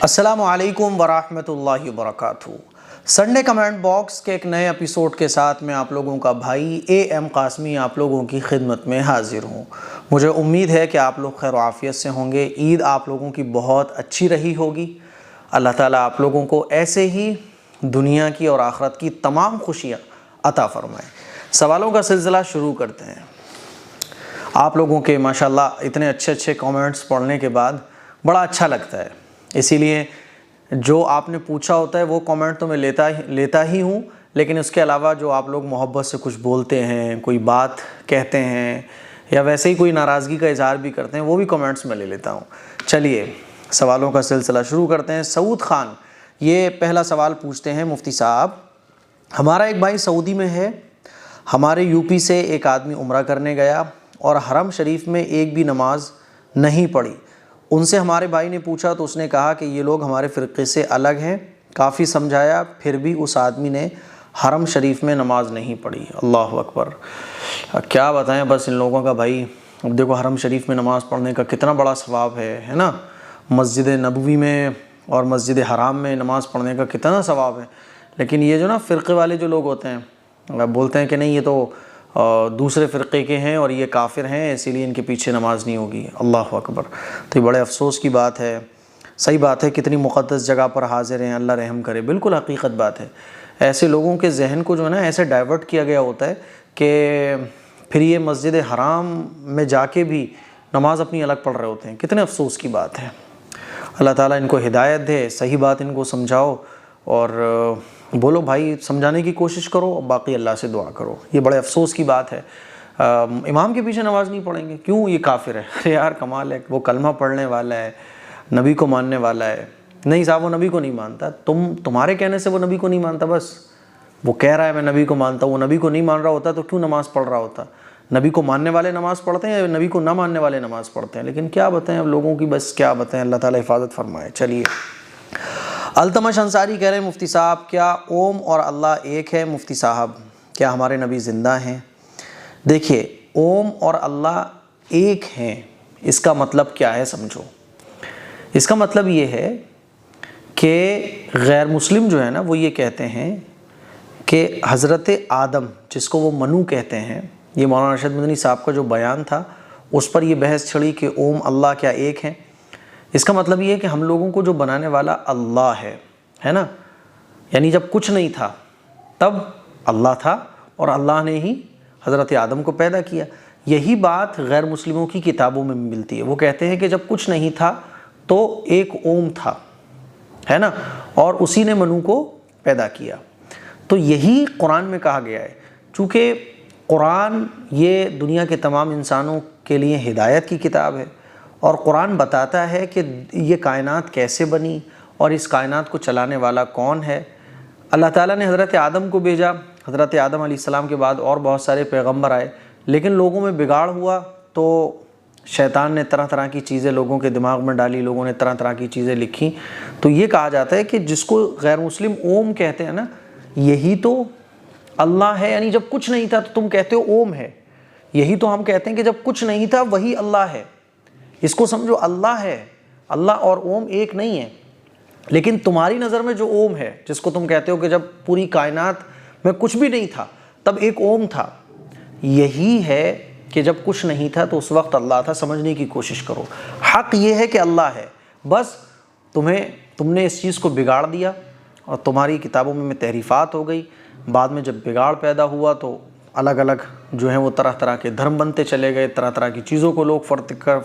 السلام علیکم ورحمۃ اللہ وبرکاتہ۔ سنڈے کمنٹ باکس کے ایک نئے ایپیسوڈ کے ساتھ میں آپ لوگوں کا بھائی ایم قاسمی آپ لوگوں کی خدمت میں حاضر ہوں۔ مجھے امید ہے کہ آپ لوگ خیر و عافیت سے ہوں گے۔ عید آپ لوگوں کی بہت اچھی رہی ہوگی۔ اللہ تعالیٰ آپ لوگوں کو ایسے ہی دنیا کی اور آخرت کی تمام خوشیاں عطا فرمائے۔ سوالوں کا سلسلہ شروع کرتے ہیں۔ آپ لوگوں کے ماشاءاللہ اتنے اچھے کامنٹس پڑھنے کے بعد بڑا اچھا لگتا ہے، اسی لیے جو آپ نے پوچھا ہوتا ہے وہ کامنٹ تو میں لیتا ہی ہوں، لیکن اس کے علاوہ جو آپ لوگ محبت سے کچھ بولتے ہیں، کوئی بات کہتے ہیں یا ویسے ہی کوئی ناراضگی کا اظہار بھی کرتے ہیں، وہ بھی کامنٹس میں لے لیتا ہوں۔ چلیے سوالوں کا سلسلہ شروع کرتے ہیں۔ سعود خان یہ پہلا سوال پوچھتے ہیں، مفتی صاحب ہمارا ایک بھائی سعودی میں ہے، ہمارے یو پی سے ایک آدمی عمرہ کرنے گیا اور حرم شریف میں ایک بھی نماز نہیں پڑھی۔ ان سے ہمارے بھائی نے پوچھا تو اس نے کہا کہ یہ لوگ ہمارے فرقے سے الگ ہیں، کافی سمجھایا پھر بھی اس آدمی نے حرم شریف میں نماز نہیں پڑھی۔ اللہ اکبر، کیا بتائیں بس ان لوگوں کا بھائی۔ اب دیکھو حرم شریف میں نماز پڑھنے کا کتنا بڑا ثواب ہے نا، مسجد نبوی میں اور مسجد حرام میں نماز پڑھنے کا کتنا ثواب ہے، لیکن یہ جو نا فرقے والے جو لوگ ہوتے ہیں بولتے ہیں کہ نہیں یہ تو دوسرے فرقے کے ہیں اور یہ کافر ہیں، اسی لیے ان کے پیچھے نماز نہیں ہوگی۔ اللہ اکبر، تو یہ بڑے افسوس کی بات ہے۔ صحیح بات ہے، کتنی مقدس جگہ پر حاضر ہیں، اللہ رحم کرے، بالکل حقیقت بات ہے۔ ایسے لوگوں کے ذہن کو جو ہے نا ایسے ڈائیورٹ کیا گیا ہوتا ہے کہ پھر یہ مسجد حرام میں جا کے بھی نماز اپنی الگ پڑھ رہے ہوتے ہیں، کتنے افسوس کی بات ہے۔ اللہ تعالیٰ ان کو ہدایت دے، صحیح بات ان کو سمجھاؤ اور بولو بھائی سمجھانے کی کوشش کرو، باقی اللہ سے دعا کرو۔ یہ بڑے افسوس کی بات ہے، امام کے پیچھے نماز نہیں پڑھیں گے، کیوں؟ یہ کافر ہے۔ ارے یار کمال ہے، وہ کلمہ پڑھنے والا ہے، نبی کو ماننے والا ہے۔ نہیں صاحب وہ نبی کو نہیں مانتا، تمہارے کہنے سے وہ نبی کو نہیں مانتا، بس وہ کہہ رہا ہے میں نبی کو مانتا ہوں، وہ نبی کو نہیں مان رہا ہوتا تو کیوں نماز پڑھ رہا ہوتا؟ نبی کو ماننے والے نماز پڑھتے ہیں یا نبی کو نہ ماننے والے نماز پڑھتے ہیں؟ لیکن کیا بتائیں اب لوگوں کی، بس کیا بتائیں، اللہ تعالیٰ حفاظت فرمائے۔ چلیے التمش انصاری کہہ رہے ہیں مفتی صاحب کیا اوم اور اللہ ایک ہے؟ مفتی صاحب کیا ہمارے نبی زندہ ہیں؟ دیکھیے اوم اور اللہ ایک ہیں، اس کا مطلب کیا ہے سمجھو۔ اس کا مطلب یہ ہے کہ غیر مسلم جو ہے نا وہ یہ کہتے ہیں کہ حضرت آدم جس کو وہ منو کہتے ہیں، یہ مولانا ارشد مدنی صاحب کا جو بیان تھا اس پر یہ بحث چھڑی کہ اوم اللہ کیا ایک ہیں۔ اس کا مطلب یہ ہے کہ ہم لوگوں کو جو بنانے والا اللہ ہے نا، یعنی جب کچھ نہیں تھا تب اللہ تھا اور اللہ نے ہی حضرت آدم کو پیدا کیا۔ یہی بات غیر مسلموں کی کتابوں میں ملتی ہے، وہ کہتے ہیں کہ جب کچھ نہیں تھا تو ایک اوم تھا، ہے نا، اور اسی نے منو کو پیدا کیا۔ تو یہی قرآن میں کہا گیا ہے، چونکہ قرآن یہ دنیا کے تمام انسانوں کے لیے ہدایت کی کتاب ہے اور قرآن بتاتا ہے کہ یہ کائنات کیسے بنی اور اس کائنات کو چلانے والا کون ہے۔ اللہ تعالیٰ نے حضرت آدم کو بھیجا، حضرت آدم علیہ السلام کے بعد اور بہت سارے پیغمبر آئے، لیکن لوگوں میں بگاڑ ہوا تو شیطان نے طرح طرح کی چیزیں لوگوں کے دماغ میں ڈالی، لوگوں نے طرح طرح کی چیزیں لکھی۔ تو یہ کہا جاتا ہے کہ جس کو غیر مسلم اوم کہتے ہیں نا، یہی تو اللہ ہے، یعنی جب کچھ نہیں تھا تو تم کہتے ہو اوم ہے، یہی تو ہم کہتے ہیں کہ جب کچھ نہیں تھا وہی اللہ ہے۔ اس کو سمجھو اللہ ہے، اللہ اور اوم ایک نہیں ہے، لیکن تمہاری نظر میں جو اوم ہے جس کو تم کہتے ہو کہ جب پوری کائنات میں کچھ بھی نہیں تھا تب ایک اوم تھا، یہی ہے کہ جب کچھ نہیں تھا تو اس وقت اللہ تھا۔ سمجھنے کی کوشش کرو، حق یہ ہے کہ اللہ ہے، بس تم نے اس چیز کو بگاڑ دیا اور تمہاری کتابوں میں تحریفات ہو گئی۔ بعد میں جب بگاڑ پیدا ہوا تو الگ الگ جو ہیں وہ طرح طرح کے دھرم بنتے چلے گئے، طرح طرح کی چیزوں کو لوگ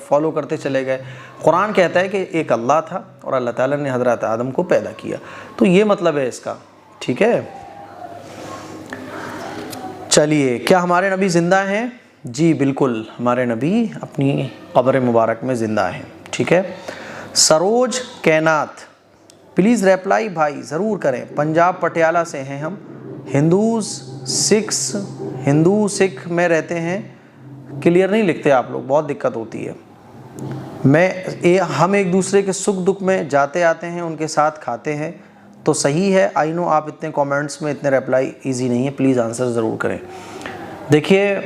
فالو کرتے چلے گئے۔ قرآن کہتا ہے کہ ایک اللہ تھا اور اللہ تعالیٰ نے حضرت آدم کو پیدا کیا، تو یہ مطلب ہے اس کا، ٹھیک ہے۔ چلیے کیا ہمارے نبی زندہ ہیں؟ جی بالکل، ہمارے نبی اپنی قبر مبارک میں زندہ ہیں، ٹھیک ہے۔ سروج کینات پلیز ریپلائی بھائی ضرور کریں، پنجاب پٹیالہ سے ہیں ہم، ہندو سکھ میں رہتے ہیں۔ کلیئر نہیں لکھتے آپ لوگ، بہت دقت ہوتی ہے۔ ہم ایک دوسرے کے سکھ دکھ میں جاتے آتے ہیں، ان کے ساتھ کھاتے ہیں، تو صحیح ہے۔ آئی نو آپ اتنے کامنٹس میں اتنے ریپلائی ایزی نہیں ہے، پلیز آنسر ضرور کریں۔ دیکھیے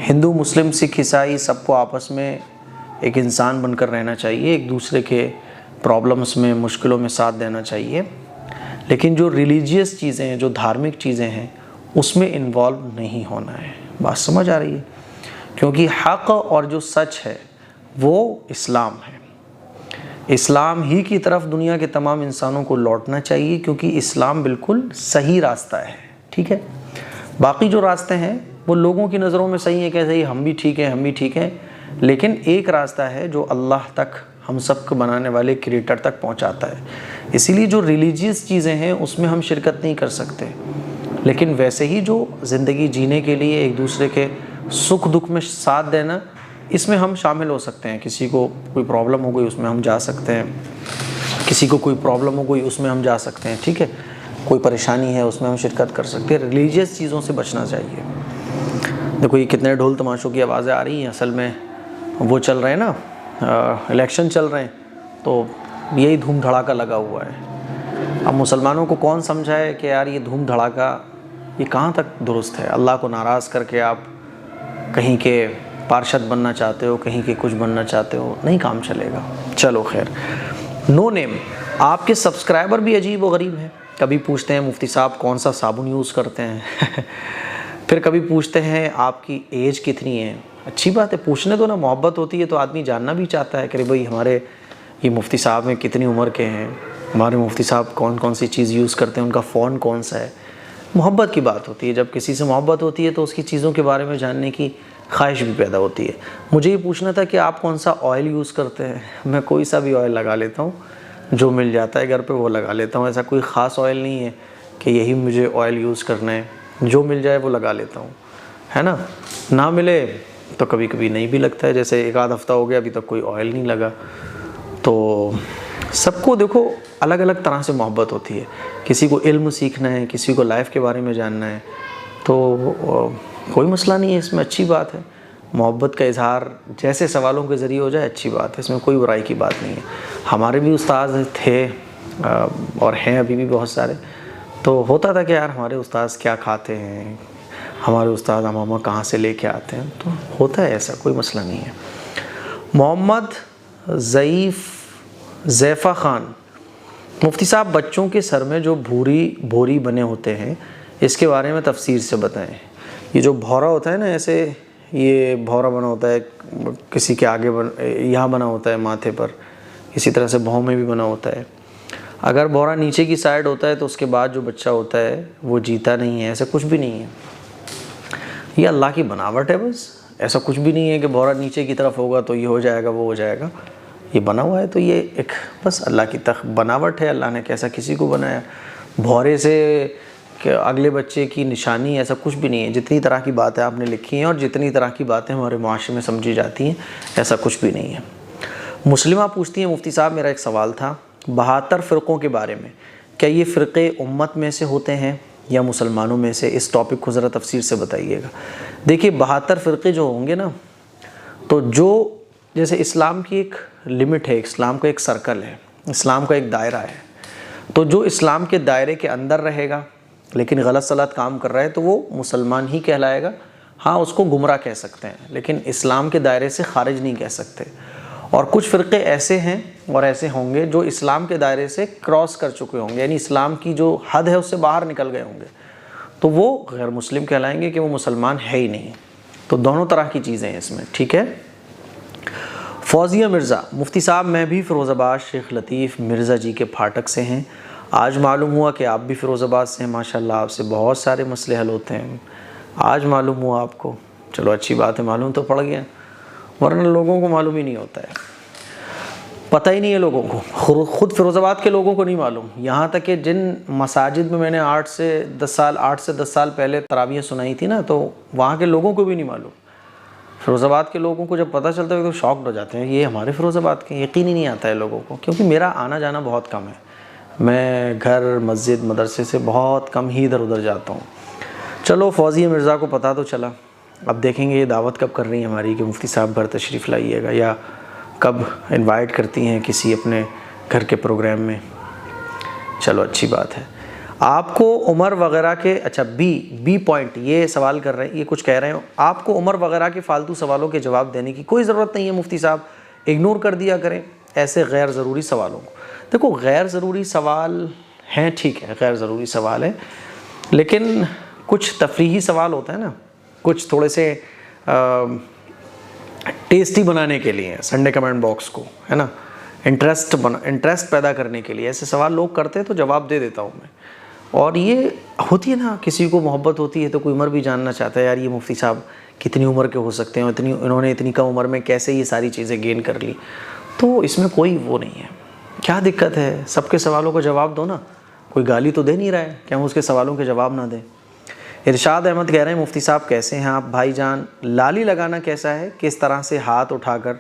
ہندو مسلم سکھ عیسائی سب کو آپس میں ایک انسان بن کر رہنا چاہیے، ایک دوسرے کے پرابلمس میں، مشکلوں میں ساتھ دینا چاہیے، لیکن جو ریلیجیس چیزیں ہیں، جو دھارمک چیزیں ہیں، اس میں انوالو نہیں ہونا ہے۔ بات سمجھ آ رہی ہے؟ کیونکہ حق اور جو سچ ہے وہ اسلام ہے۔ اسلام ہی کی طرف دنیا کے تمام انسانوں کو لوٹنا چاہیے، کیونکہ اسلام بالکل صحیح راستہ ہے، ٹھیک ہے؟ باقی جو راستے ہیں وہ لوگوں کی نظروں میں صحیح ہیں کہ صحیح ہم بھی ٹھیک ہیں، لیکن ایک راستہ ہے جو اللہ تک، ہم سب کو بنانے والے کریٹر تک پہنچاتا ہے۔ اسی لیے جو ریلیجیس چیزیں ہیں اس میں ہم شرکت نہیں کر سکتے، لیکن ویسے ہی جو زندگی جینے کے لیے ایک دوسرے کے سکھ دکھ میں ساتھ دینا، اس میں ہم شامل ہو سکتے ہیں۔ کسی کو کوئی پرابلم ہو گئی اس میں ہم جا سکتے ہیں، کسی کو کوئی پرابلم ہو گئی اس میں ہم جا سکتے ہیں، ٹھیک ہے؟ کوئی پریشانی ہے اس میں ہم شرکت کر سکتے ہیں۔ ریلیجیس چیزوں سے بچنا چاہیے۔ دیکھو یہ کتنے ڈھول تماشوں کی آوازیں آ رہی ہیں، اصل میں وہ چل رہے ہیں نا، الیکشن چل رہے ہیں، تو یہی دھوم دھڑاکا لگا ہوا ہے۔ اب مسلمانوں کو کون سمجھائے کہ یار یہ دھوم دھڑاکا یہ کہاں تک درست ہے؟ اللہ کو ناراض کر کے آپ کہیں کے پارشد بننا چاہتے ہو، کہیں کے کچھ بننا چاہتے ہو، نہیں کام چلے گا۔ چلو خیر، نو نیم، آپ کے سبسکرائبر بھی عجیب و غریب ہیں۔ کبھی پوچھتے ہیں مفتی صاحب کون سا صابن یوز کرتے ہیں، پھر کبھی پوچھتے ہیں آپ کی ایج کتنی ہے۔ اچھی بات ہے، پوچھنے تو نا، محبت ہوتی ہے تو آدمی جاننا بھی چاہتا ہے کہ بھئی ہمارے یہ مفتی صاحب میں کتنی عمر کے ہیں، ہمارے مفتی صاحب کون سی چیز یوز کرتے ہیں، ان کا فون کون سا ہے۔ محبت کی بات ہوتی ہے، جب کسی سے محبت ہوتی ہے تو اس کی چیزوں کے بارے میں جاننے کی خواہش بھی پیدا ہوتی ہے۔ مجھے یہ پوچھنا تھا کہ آپ کون سا آئل یوز کرتے ہیں۔ میں کوئی سا بھی آئل لگا لیتا ہوں، جو مل جاتا ہے گھر پہ وہ لگا لیتا ہوں۔ ایسا کوئی خاص آئل نہیں ہے کہ یہی مجھے آئل یوز کرنا ہے، جو مل جائے وہ لگا لیتا ہوں، ہے نا؟ نہ ملے تو کبھی کبھی نہیں بھی لگتا ہے، جیسے ایک آدھ ہفتہ ہو گیا ابھی تک کوئی آئل نہیں لگا۔ تو سب کو دیکھو الگ الگ طرح سے محبت ہوتی ہے، کسی کو علم سیکھنا ہے، کسی کو لائف کے بارے میں جاننا ہے، تو کوئی مسئلہ نہیں ہے، اس میں اچھی بات ہے۔ محبت کا اظہار جیسے سوالوں کے ذریعے ہو جائے اچھی بات ہے، اس میں کوئی برائی کی بات نہیں ہے۔ ہمارے بھی استاد تھے اور ہیں ابھی بھی بہت سارے، تو ہوتا تھا کہ یار ہمارے استاد کیا کھاتے ہیں، ہمارے استاد امامہ کہاں سے لے کے آتے ہیں، تو ہوتا ہے ایسا، کوئی مسئلہ نہیں ہے۔ محمد زیفہ خان، مفتی صاحب بچوں کے سر میں جو بھوری بنے ہوتے ہیں اس کے بارے میں تفصیل سے بتائیں۔ یہ جو بھورا ہوتا ہے نا، ایسے یہ بھورا بنا ہوتا ہے، کسی کے آگے یہاں بنا ہوتا ہے ماتھے پر، اسی طرح سے بھاؤں میں بھی بنا ہوتا ہے۔ اگر بھورا نیچے کی سائڈ ہوتا ہے تو اس کے بعد جو بچہ ہوتا ہے وہ جیتا نہیں ہے، ایسا کچھ بھی نہیں ہے۔ یہ اللہ کی بناوٹ ہے، بس ایسا کچھ بھی نہیں ہے کہ بھورا نیچے کی طرف ہوگا تو یہ ہو جائے گا، وہ ہو جائے گا۔ یہ بنا ہوا ہے تو یہ ایک بس اللہ کی بناوٹ ہے، اللہ نے کیسا کسی کو بنایا۔ بھورے سے کہ اگلے بچے کی نشانی ایسا کچھ بھی نہیں ہے۔ جتنی طرح کی باتیں آپ نے لکھی ہیں اور جتنی طرح کی باتیں ہمارے معاشرے میں سمجھی جاتی ہیں، ایسا کچھ بھی نہیں ہے۔ مسلمہ پوچھتی ہیں مفتی صاحب میرا ایک سوال تھا 72 فرقوں کے بارے میں، کیا یہ فرقے امت میں سے ہوتے ہیں یا مسلمانوں میں سے؟ اس ٹاپک کو ذرا تفصیل سے بتائیے گا۔ دیکھیے 72 فرقے جو ہوں گے نا، تو جو جیسے اسلام کی ایک لمٹ ہے، اسلام کا ایک سرکل ہے، اسلام کا ایک دائرہ ہے، تو جو اسلام کے دائرے کے اندر رہے گا لیکن غلط سلط کام کر رہا ہے تو وہ مسلمان ہی کہلائے گا۔ ہاں اس کو گمراہ کہہ سکتے ہیں لیکن اسلام کے دائرے سے خارج نہیں کہہ سکتے۔ اور کچھ فرقے ایسے ہیں اور ایسے ہوں گے جو اسلام کے دائرے سے کراس کر چکے ہوں گے، یعنی اسلام کی جو حد ہے اس سے باہر نکل گئے ہوں گے، تو وہ غیر مسلم کہلائیں گے کہ وہ مسلمان ہے ہی نہیں۔ تو دونوں طرح کی چیزیں ہیں اس میں، ٹھیک ہے۔ فوزیہ مرزا، مفتی صاحب میں بھی فیروز آباد شیخ لطیف مرزا جی کے پھاٹک سے ہیں۔ آج معلوم ہوا کہ آپ بھی فیروز آباد سے ہیں، ماشاءاللہ آپ سے بہت سارے مسئلے حل ہوتے ہیں۔ آج معلوم ہوا آپ کو، چلو اچھی بات ہے، معلوم تو پڑ گیا، ورنہ لوگوں کو معلوم ہی نہیں ہوتا ہے، پتہ ہی نہیں ہے لوگوں کو، خود فیروز آباد کے لوگوں کو نہیں معلوم۔ یہاں تک کہ جن مساجد میں نے 8 سے 10 سال پہلے تراویح سنائی تھی نا، تو وہاں کے لوگوں کو بھی نہیں معلوم۔ فیروز آباد کے لوگوں کو جب پتہ چلتا ہے تو شاکڈ ہو جاتے ہیں، یہ ہمارے فیروز آباد کے، یقین ہی نہیں آتا ہے لوگوں کو، کیونکہ میرا آنا جانا بہت کم ہے، میں گھر مسجد مدرسے سے بہت کم ہی ادھر ادھر جاتا ہوں۔ چلو فوزیہ مرزا کو پتہ تو چلا، اب دیکھیں گے یہ دعوت کب کر رہی ہیں ہماری کہ مفتی صاحب گھر تشریف لائیے گا، یا کب انوائٹ کرتی ہیں کسی اپنے گھر کے پروگرام میں۔ چلو اچھی بات ہے۔ آپ کو عمر وغیرہ کے، اچھا بی پوائنٹ یہ سوال کر رہے ہیں، یہ کچھ کہہ رہے ہیں، آپ کو عمر وغیرہ کے فالتو سوالوں کے جواب دینے کی کوئی ضرورت نہیں ہے مفتی صاحب، اگنور کر دیا کریں۔ ایسے غیر ضروری سوالوں کو. دیکھو غیر ضروری سوال ہیں، ٹھیک ہے غیر ضروری سوال ہے، لیکن کچھ تفریحی سوال ہوتے ہیں نا، کچھ تھوڑے سے ٹیسٹی بنانے کے لیے سنڈے کمنٹ باکس کو، ہے نا، انٹرسٹ پیدا کرنے کے لیے ایسے سوال لوگ کرتے ہیں تو جواب دے دیتا ہوں میں. اور یہ ہوتی ہے نا، کسی کو محبت ہوتی ہے تو کوئی عمر بھی جاننا چاہتا ہے، یار یہ مفتی صاحب کتنی عمر کے ہو سکتے ہیں، انہوں نے اتنی کم عمر میں کیسے یہ ساری چیزیں گین کر لی. تو اس میں کوئی وہ نہیں ہے، کیا دقت ہے، سب کے سوالوں کا جواب دو نا، کوئی گالی تو دے نہیں رہا ہے کہ ہم اس کے سوالوں کے جواب نہ دیں. ارشاد احمد کہہ رہے ہیں مفتی صاحب کیسے ہیں آپ بھائی جان، لالی لگانا کیسا ہے، کس طرح سے ہاتھ اٹھا کر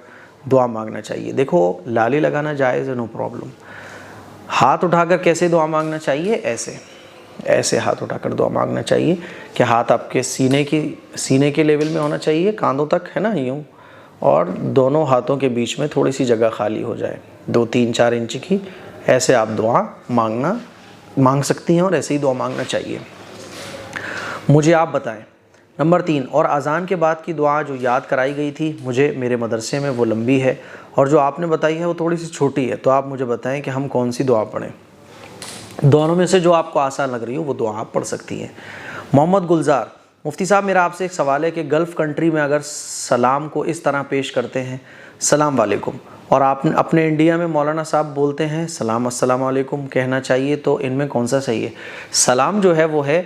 دعا مانگنا چاہیے. دیکھو لالی لگانا جائز ہے، نو پرابلم. ہاتھ اٹھا کر کیسے دعا مانگنا چاہیے، ایسے ہاتھ اٹھا کر دعا مانگنا چاہیے کہ ہاتھ آپ کے سینے کے لیول میں ہونا چاہیے، کاندھوں تک، ہے نا، یوں، اور دونوں ہاتھوں کے بیچ میں تھوڑی سی جگہ خالی ہو جائے 2-3-4 انچ کی. ایسے آپ دعا مانگ سکتی ہیں اور ایسے ہی دعا مانگنا چاہیے. مجھے آپ بتائیں. نمبر 3، اور اذان کے بعد کی دعا جو یاد کرائی گئی تھی مجھے میرے مدرسے میں وہ لمبی ہے اور جو آپ نے بتائی ہے وہ تھوڑی سی چھوٹی ہے، تو آپ مجھے بتائیں کہ ہم کون سی دعا پڑھیں. دونوں میں سے جو آپ کو آسان لگ رہی ہو وہ دعا آپ پڑھ سکتی ہیں. محمد گلزار، مفتی صاحب میرا آپ سے ایک سوال ہے کہ گلف کنٹری میں اگر سلام کو اس طرح پیش کرتے ہیں السلام علیکم، اور آپ اپنے انڈیا میں مولانا صاحب بولتے ہیں السلام علیکم کہنا چاہیے، تو ان میں کون سا صحیح ہے؟ سلام جو ہے وہ ہے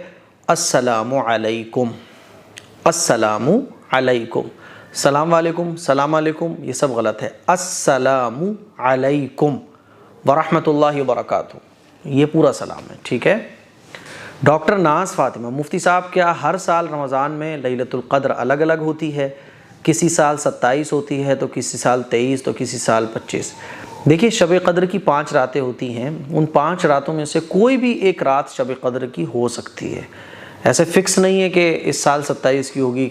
السلام علیکم، السلام علیکم. السلام علیکم، السلام علیکم یہ سب غلط ہے. السلام علیکم ورحمۃ اللہ وبرکاتہ، یہ پورا سلام ہے، ٹھیک ہے. ڈاکٹر ناز فاطمہ، مفتی صاحب کیا ہر سال رمضان میں لیلۃ القدر الگ الگ ہوتی ہے؟ کسی سال 27 ہوتی ہے تو کسی سال 23 تو کسی سال 25. دیکھیے شب قدر کی 5 راتیں ہوتی ہیں، ان 5 راتوں میں سے کوئی بھی ایک رات شب قدر کی ہو سکتی ہے. ایسے فکس نہیں ہے کہ اس سال 27 کی ہوگی،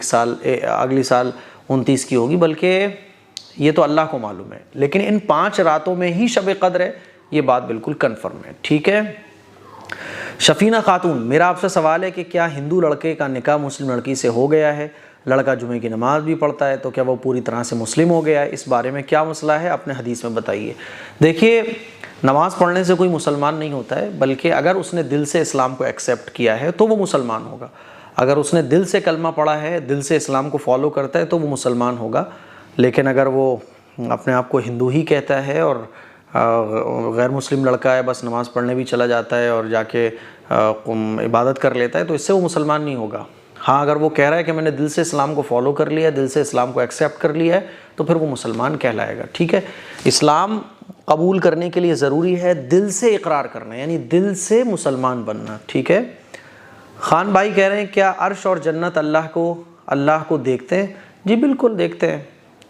اگلی سال 29 کی ہوگی، بلکہ یہ تو اللہ کو معلوم ہے. لیکن ان 5 راتوں میں ہی شب قدر ہے، یہ بات بالکل کنفرم ہے، ٹھیک ہے. شفینہ خاتون، میرا آپ سے سوال ہے کہ کیا ہندو لڑکے کا نکاح مسلم لڑکی سے ہو گیا ہے، لڑکا جمعے کی نماز بھی پڑھتا ہے، تو کیا وہ پوری طرح سے مسلم ہو گیا ہے؟ اس بارے میں کیا مسئلہ ہے، اپنے حدیث میں بتائیے. دیکھیے نماز پڑھنے سے کوئی مسلمان نہیں ہوتا ہے، بلکہ اگر اس نے دل سے اسلام کو ایکسیپٹ کیا ہے تو وہ مسلمان ہوگا. اگر اس نے دل سے کلمہ پڑھا ہے، دل سے اسلام کو فالو کرتا ہے تو وہ مسلمان ہوگا. لیکن اگر وہ اپنے آپ کو ہندو ہی کہتا ہے اور غیر مسلم لڑکا ہے، بس نماز پڑھنے بھی چلا جاتا ہے اور جا کے عبادت کر لیتا ہے، تو اس سے وہ مسلمان نہیں ہوگا. ہاں اگر وہ کہہ رہا ہے کہ میں نے دل سے اسلام کو فالو کر لیا ہے، دل سے اسلام کو ایکسیپٹ کر لیا ہے، تو پھر وہ مسلمان کہلائے گا، ٹھیک ہے. اسلام قبول کرنے کے لیے ضروری ہے دل سے اقرار کرنا، یعنی دل سے مسلمان بننا، ٹھیک ہے. خان بھائی کہہ رہے ہیں کیا عرش اور جنت اللہ کو دیکھتے ہیں؟ جی بالکل دیکھتے ہیں.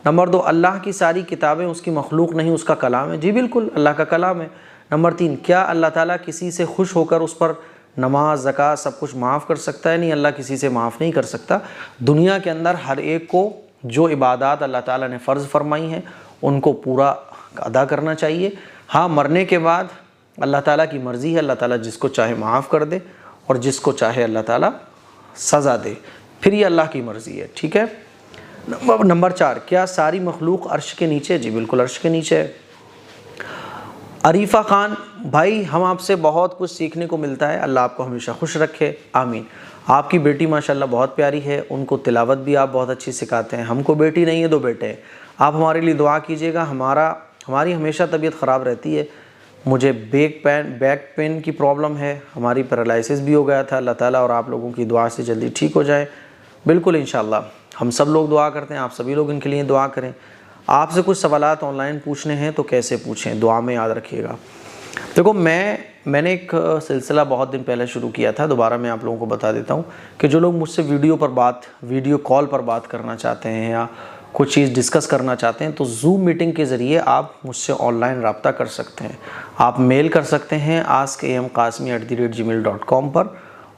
نمبر 2، اللہ کی ساری کتابیں اس کی مخلوق نہیں، اس کا کلام ہے. جی بالکل اللہ کا کلام ہے. نمبر 3، کیا اللہ تعالیٰ کسی سے خوش ہو کر اس پر نماز زکوٰۃ سب کچھ معاف کر سکتا ہے؟ نہیں، اللہ کسی سے معاف نہیں کر سکتا. دنیا کے اندر ہر ایک کو جو عبادات اللہ تعالیٰ نے فرض فرمائی ہیں ان کو پورا ادا کرنا چاہیے. ہاں مرنے کے بعد اللہ تعالیٰ کی مرضی ہے، اللہ تعالیٰ جس کو چاہے معاف کر دے اور جس کو چاہے اللہ تعالیٰ سزا دے، پھر یہ اللہ کی مرضی ہے، ٹھیک ہے. نمبر 4، کیا ساری مخلوق عرش کے نیچے؟ جی بالکل عرش کے نیچے ہے. عریفہ خان بھائی، ہم آپ سے بہت کچھ سیکھنے کو ملتا ہے، اللہ آپ کو ہمیشہ خوش رکھے، آمین. آپ کی بیٹی ماشاءاللہ بہت پیاری ہے، ان کو تلاوت بھی آپ بہت اچھی سکھاتے ہیں. ہم کو بیٹی نہیں ہے، 2 بیٹے ہیں. آپ ہمارے لیے دعا کیجیے گا. ہماری ہمیشہ طبیعت خراب رہتی ہے. مجھے بیک پین کی پرابلم ہے، ہماری پیرالائسس بھی ہو گیا تھا. اللہ تعالیٰ اور آپ لوگوں کی دعا سے جلدی ٹھیک ہو جائے. بالکل انشاءاللہ ہم سب لوگ دعا کرتے ہیں، آپ سبھی لوگ ان کے لیے دعا کریں. آپ سے کچھ سوالات آن لائن پوچھنے ہیں تو کیسے پوچھیں، دعا میں یاد رکھیے گا. دیکھو میں نے ایک سلسلہ بہت دن پہلے شروع کیا تھا، دوبارہ میں آپ لوگوں کو بتا دیتا ہوں کہ جو لوگ مجھ سے ویڈیو کال پر بات کرنا چاہتے ہیں یا کچھ چیز ڈسکس کرنا چاہتے ہیں تو زوم میٹنگ کے ذریعے آپ مجھ سے آن لائن رابطہ کر سکتے ہیں. آپ میل کر سکتے ہیں askam.qasmi@gmail.com پر،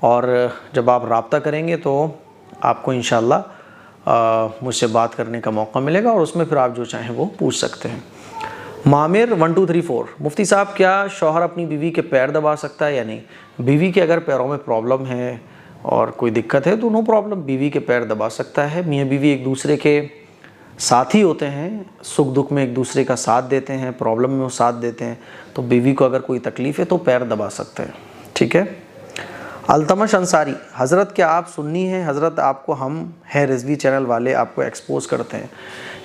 اور جب آپ رابطہ کریں گے تو آپ کو انشاءاللہ مجھ سے بات کرنے کا موقع ملے گا اور اس میں پھر آپ جو چاہیں وہ پوچھ سکتے ہیں. معمر 1234، مفتی صاحب کیا شوہر اپنی بیوی کے پیر دبا سکتا ہے یا نہیں؟ بیوی کے اگر پیروں میں پرابلم ہے اور کوئی دقت ہے تو نو پرابلم، بیوی کے پیر دبا سکتا ہے. میاں بیوی ایک دوسرے کے ساتھی ہوتے ہیں، سکھ دکھ میں ایک دوسرے کا ساتھ دیتے ہیں، پرابلم میں وہ ساتھ دیتے ہیں. تو بیوی کو اگر کوئی تکلیف ہے تو پیر دبا سکتے ہیں. ٹھیک ہے. التمش انصاری: حضرت کیا آپ سنی ہیں؟ حضرت آپ کو ہم ہے رضوی چینل والے آپ کو ایکسپوز کرتے ہیں.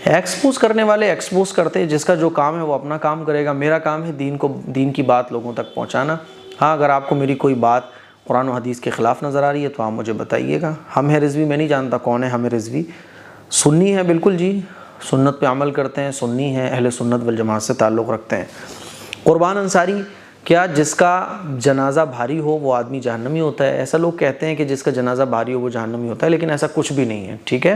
ایکسپوز کرنے والے ایکسپوز کرتے ہیں، جس کا جو کام ہے وہ اپنا کام کرے گا. میرا کام ہے دین کی بات لوگوں تک پہنچانا. ہاں اگر آپ کو میری کوئی بات قرآن و حدیث کے خلاف نظر آ رہی ہے تو آپ مجھے بتائیے گا. ہم ہے رضوی میں نہیں جانتا کون ہے ہم ہے رضوی. سنی ہے بالکل جی، سنت پہ عمل کرتے ہیں، سنی ہیں، اہل سنت والجماعت سے تعلق رکھتے ہیں. قربان انصاری: کیا جس کا جنازہ بھاری ہو وہ آدمی جہنمی ہوتا ہے؟ ایسا لوگ کہتے ہیں کہ جس کا جنازہ بھاری ہو وہ جہنمی ہوتا ہے، لیکن ایسا کچھ بھی نہیں ہے. ٹھیک ہے.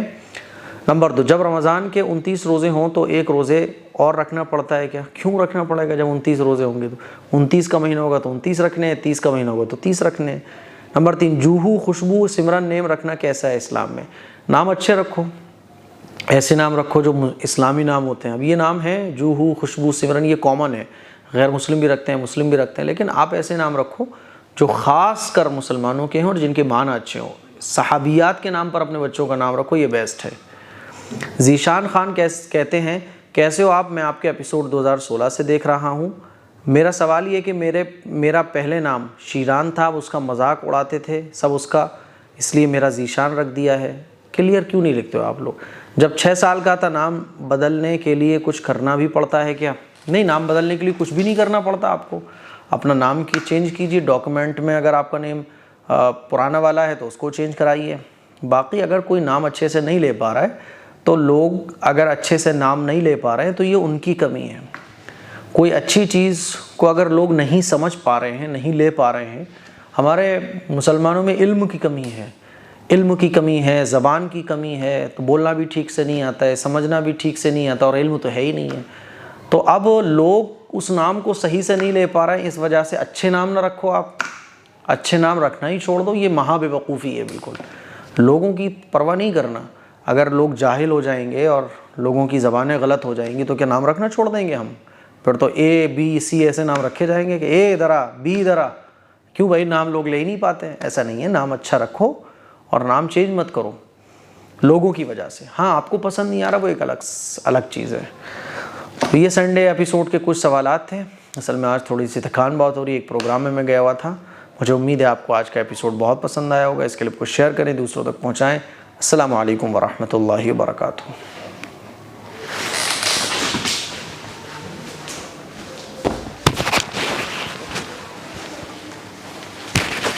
نمبر 2، جب رمضان کے 29 روزے ہوں تو ایک روزے اور رکھنا پڑتا ہے کیا؟ کیوں رکھنا پڑے گا؟ جب 29 روزے ہوں گے تو 29 کا مہینہ ہوگا تو 29 رکھنے ہیں، 30 کا مہینہ ہوگا تو 30 رکھنے ہیں. نمبر 3، جوہو، خوشبو، سمرن نیم رکھنا کیسا ہے اسلام میں؟ نام اچھے رکھو، ایسے نام رکھو جو اسلامی نام ہوتے ہیں. اب یہ نام ہے جوہو، خوشبو، سمرن، یہ کامن ہے، غیر مسلم بھی رکھتے ہیں، مسلم بھی رکھتے ہیں، لیکن آپ ایسے نام رکھو جو خاص کر مسلمانوں کے ہیں اور جن کے معنی اچھے ہوں. صحابیات کے نام پر اپنے بچوں کا نام رکھو، یہ بیسٹ ہے. ذیشان خان کہتے ہیں کیسے ہو آپ؟ میں آپ کے ایپیسوڈ 2016 سے دیکھ رہا ہوں. میرا سوال یہ کہ میرا پہلے نام شیران تھا، اس کا مذاق اڑاتے تھے سب اس کا، اس لیے میرا ذیشان رکھ دیا ہے. کلیئر کیوں نہیں لکھتے ہو آپ لوگ؟ جب 6 سال کا تھا نام بدلنے کے لیے کچھ کرنا بھی پڑتا ہے کیا؟ نہیں، نام بدلنے کے لیے کچھ بھی نہیں کرنا پڑتا آپ کو. اپنا نام کی چینج کیجیے، ڈاکومنٹ میں اگر آپ کا نیم پرانا والا ہے تو اس کو چینج کرائیے. باقی اگر کوئی نام اچھے سے نہیں لے پا رہا ہے تو لوگ اگر اچھے سے نام نہیں لے پا رہے ہیں تو یہ ان کی کمی ہے. کوئی اچھی چیز کو اگر لوگ نہیں سمجھ پا رہے ہیں، نہیں لے پا رہے ہیں، ہمارے مسلمانوں میں علم کی کمی ہے، علم کی کمی ہے، زبان کی کمی ہے، تو بولنا بھی ٹھیک سے نہیں آتا ہے، سمجھنا بھی ٹھیک سے نہیں آتا، اور علم تو ہے ہی نہیں ہے. تو اب لوگ اس نام کو صحیح سے نہیں لے پا رہے ہیں، اس وجہ سے اچھے نام نہ رکھو. آپ اچھے نام رکھنا ہی چھوڑ دو، یہ مہا بے وقوفی ہے. بالکل لوگوں کی پرواہ نہیں کرنا. اگر لوگ جاہل ہو جائیں گے اور لوگوں کی زبانیں غلط ہو جائیں گی تو کیا نام رکھنا چھوڑ دیں گے ہم؟ پھر تو اے بی سی ایسے نام رکھے جائیں گے کہ اے ادھر آ، بی ادھر آ. کیوں بھائی؟ نام لوگ لے ہی نہیں پاتے ہیں. ایسا نہیں ہے، نام اچھا رکھو اور نام چینج مت کرو لوگوں کی وجہ سے. ہاں آپ کو پسند نہیں آ رہا وہ ایک الگ چیز ہے. تو یہ سنڈے ایپیسوڈ کے کچھ سوالات تھے. اصل میں آج تھوڑی سی تھکان بہت ہو رہی ہے، ایک پروگرام میں گیا ہوا تھا. مجھے امید ہے آپ کو آج کا ایپیسوڈ بہت پسند آیا ہوگا. اس کلپ کو شیئر کریں، دوسروں تک پہنچائیں. السلام علیکم ورحمۃ اللہ وبرکاتہ.